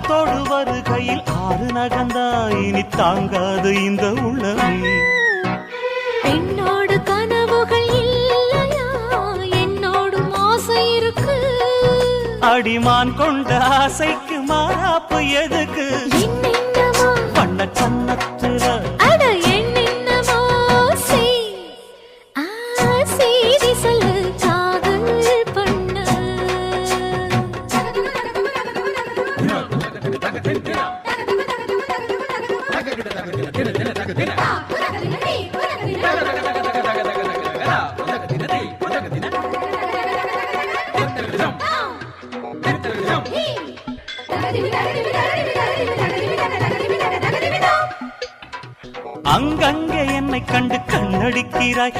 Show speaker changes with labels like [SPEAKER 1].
[SPEAKER 1] காத்தோடு வருகையில் ஆறு நகந்தா இனி தாங்காது இந்த உள்ளமே.
[SPEAKER 2] என்னோடு கனவுகள் இல்லையா, என்னோடும் ஆசை இருக்கு.
[SPEAKER 1] அடிமான் கொண்ட ஆசைக்கு மாறாப்பு எதுக்கு? வண்ண சன்னத்துல
[SPEAKER 2] அட என்னென்னமோ செய்தி சொல்லு காதல் பண்ண.
[SPEAKER 1] அங்கங்கே என்னை கண்டு கண்ணடிக்கிறாய்.